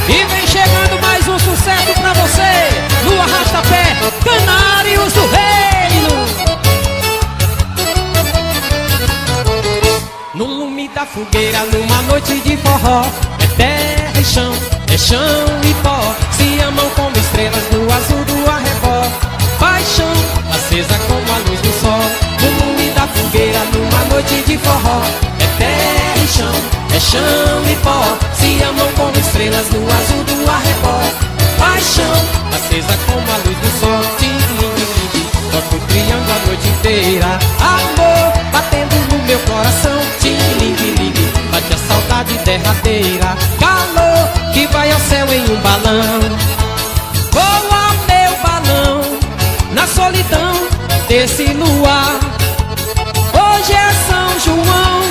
E vem chegando mais um sucesso pra você, no Arrasta-Pé, Canários do Reino. No lume da fogueira, numa noite de forró, é terra e chão, é chão e pó. Se amam como estrelas no azul do arrebol. Paixão acesa como a luz do sol. No lume da fogueira, numa noite de forró, é terra e chão, é chão e pó. Se amam como estrelas no azul do arrebol. Paixão acesa como a luz do sol. Tim-tim-tim-tim, toco o triângulo a noite inteira. Amor batendo no meu coração. Tim-ling-ling, bate a saudade derradeira. Calor que vai ao céu em um balão. Voa meu balão na solidão desse luar. Hoje é São João,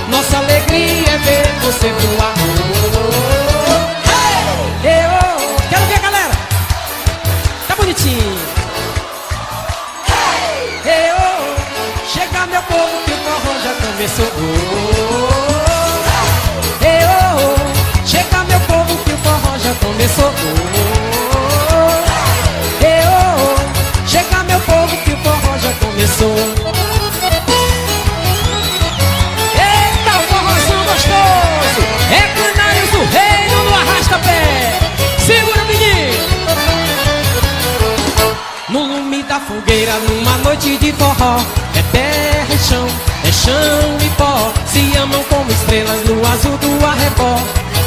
nossa alegria é ver você voar. Hey! Quero ver a galera. Tá bonitinho. Hey! Chega meu povo que o forró já começou. Hey! Chega meu povo que o forró já começou. Hey! Chega meu povo que o forró já começou. Eita, o forrozão gostoso! É Canários do Reino no Arrasta-Pé. Segura, menino! No lume da fogueira, numa noite de forró, é terra e chão, é chão e pó. Se amam como estrelas no azul do arrebol.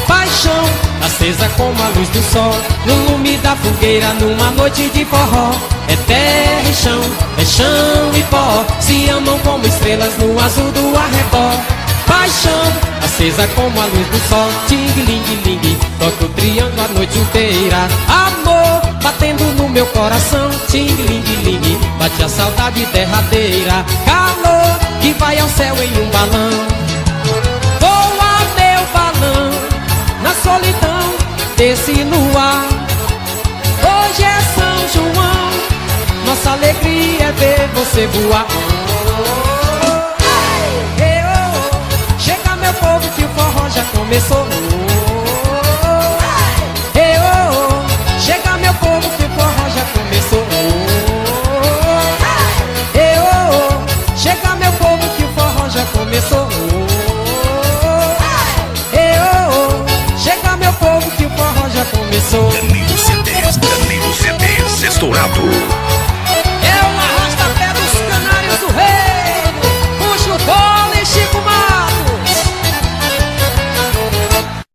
Paixão acesa como a luz do sol. No lume da fogueira, numa noite de forró, é terra e chão, é chão e pó. Se amam como estrelas no azul do arrebol. Paixão acesa como a luz do sol. Ting-ling-ling, toca o triângulo a noite inteira. Amor batendo no meu coração. Ting-ling-ling, bate a saudade derradeira. Calor que vai ao céu em um balão. Voa meu balão na solidão desse luar. Hoje é São João, nossa alegria é ver você voar. Chega meu povo que o forró já começou. Chega meu povo que o forró já começou. Chega meu povo que o forró já começou. Chega meu povo que o forró já começou. Danilo CDs, estourado.